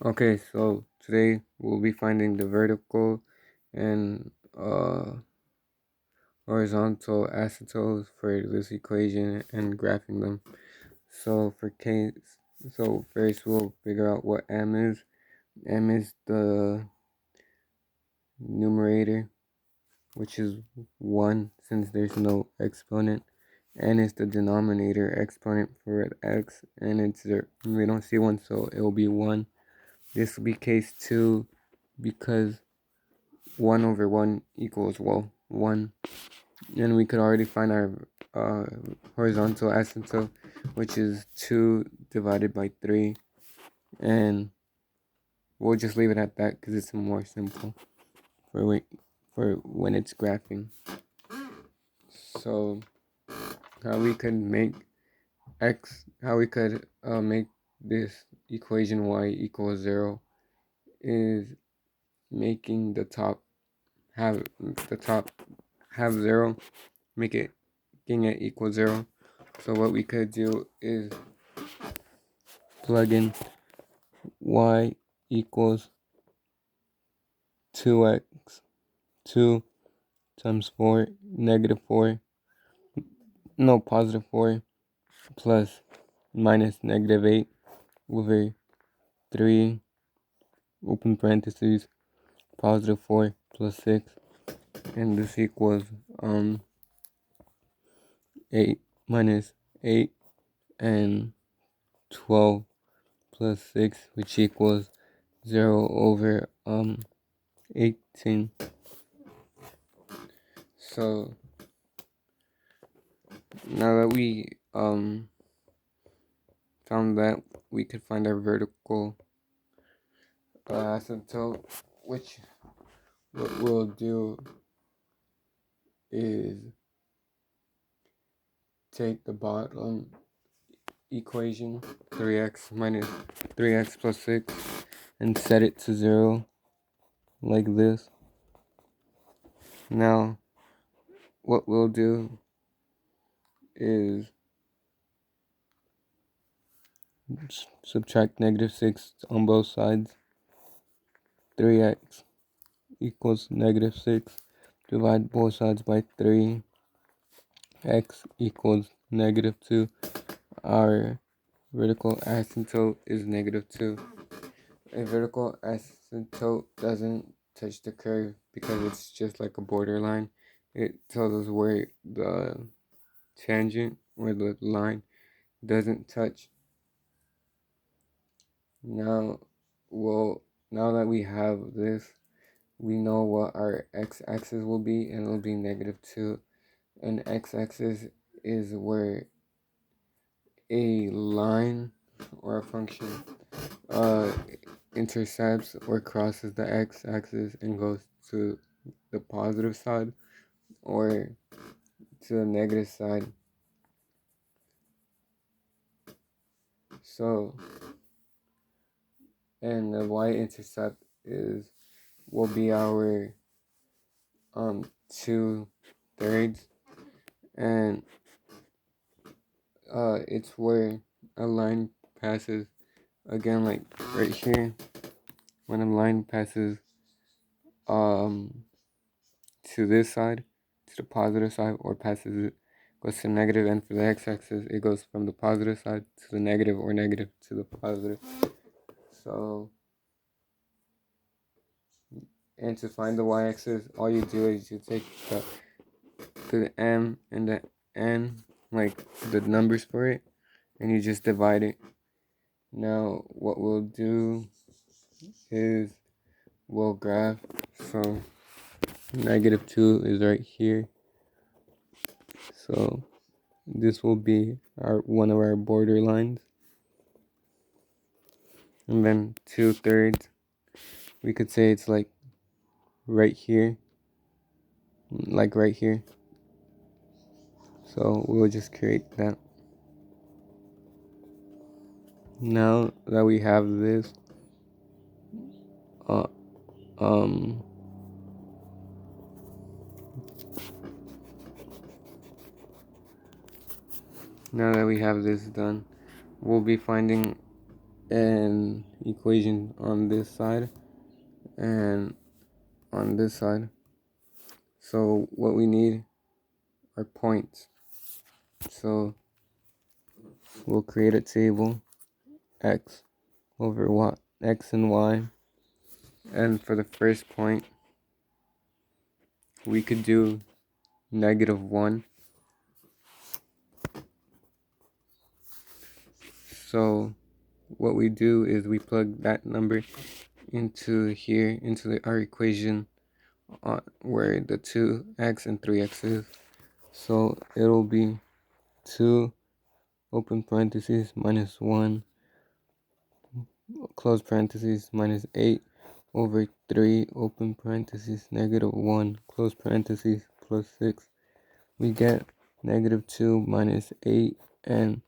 Okay, so today we'll be finding the vertical and horizontal asymptotes for this equation and graphing them. So for case, so first we'll figure out what m is. M is the numerator, which is 1 since there's no exponent. N is the denominator exponent for x, and it's there. We don't see one, so it will be 1. This will be case 2 because 1 over 1 equals, well, 1. And we could already find our uh, horizontal asymptote, which is 2 divided by 3. And we'll just leave it at that because it's more simple for when it's graphing. So how we could make how we could make this equation y equals 0 is making the top have the top have 0, making it equal 0. So what we could do is plug in y equals 2x, 2 times 4, negative 4, no, positive 4, plus minus negative 8 over 3, open parentheses, positive 4 plus 6, and this equals 8 minus 8 and 12 plus 6, which equals 0 over 18. So now that we found that, we could find our vertical asymptote, which what we'll do is take the bottom equation, 3x minus 3x plus 6, and set it to 0 like this. Now what we'll do is subtract negative 6 on both sides. 3x equals negative 6. Divide both sides by 3. X equals negative 2. Our vertical asymptote is negative 2. A vertical asymptote doesn't touch the curve because it's just like a borderline. It tells us where the tangent or the line doesn't touch. Now, now that we have this, we know what our x-axis will be, and it'll be negative 2. And x-axis is where a line or a function uh, intercepts or crosses the x-axis and goes to the positive side or to the negative side. So, and the y-intercept will be our 2/3, and it's where a line passes, again, like right here, when a line passes to this side, to the positive side, or passes it, goes to negative, and for the x-axis it goes from the positive side to the negative, or negative to the positive. So, and to find the y-axis, all you do is you take the m and the n, like the numbers for it, and you just divide it. Now what we'll do is we'll graph. So negative 2 is right here, so this will be our one of our border lines. And then 2/3, we could say it's like right here, like right here. So we'll just create that. Now that we have this, uh, um, now that we have this done, we'll be finding an equation on this side and on this side. So what we need are points. So we'll create a table x over y, x and y. And for the first point, we could do -1. So what we do is we plug that number into here, into our equation where the 2x and 3x is. So it'll be 2 open parentheses minus 1 close parentheses minus 8 over 3 open parentheses -1 close parentheses plus 6. We get -2 minus 8 and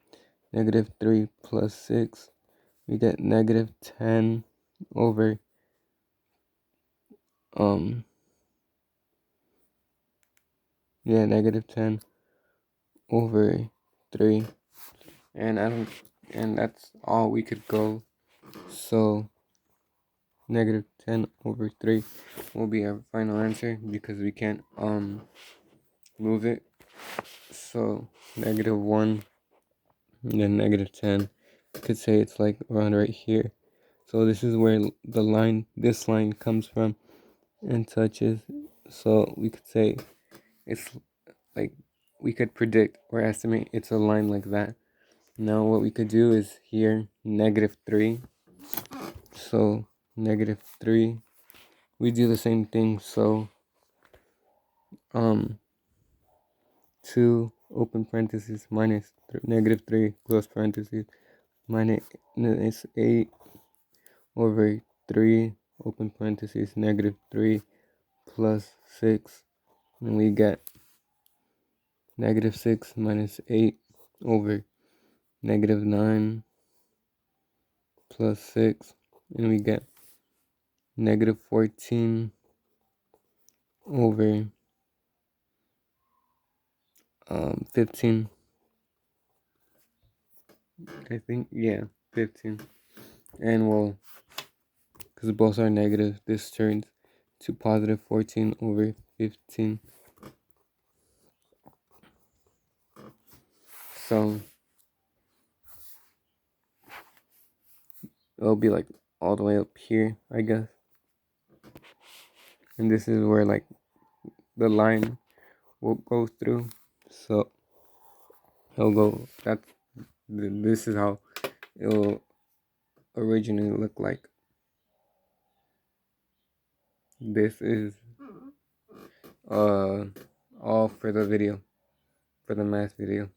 -3 plus 6. We get -10 over -10 over 3. And that's all we could go. So -10 over 3 will be our final answer because we can't move it. So -1 and then -10. You could say it's like around right here. So this is where this line comes from and touches. So we could say it's like, we could predict or estimate it's a line like that. Now what we could do is here -3. So -3. We do the same thing. So 2 open parentheses minus -3 close parentheses minus 8 over 3 open parentheses -3 plus 6, and we get -6 minus 8 over -9 plus 6, and we get -14 over 15. I think, yeah, 15. And well, because both are negative, this turns to positive 14 over 15. So it'll be like all the way up here, I guess. And this is where like the line will go through. So it'll go, this is how it'll originally look like. This is all for the video, for the math video.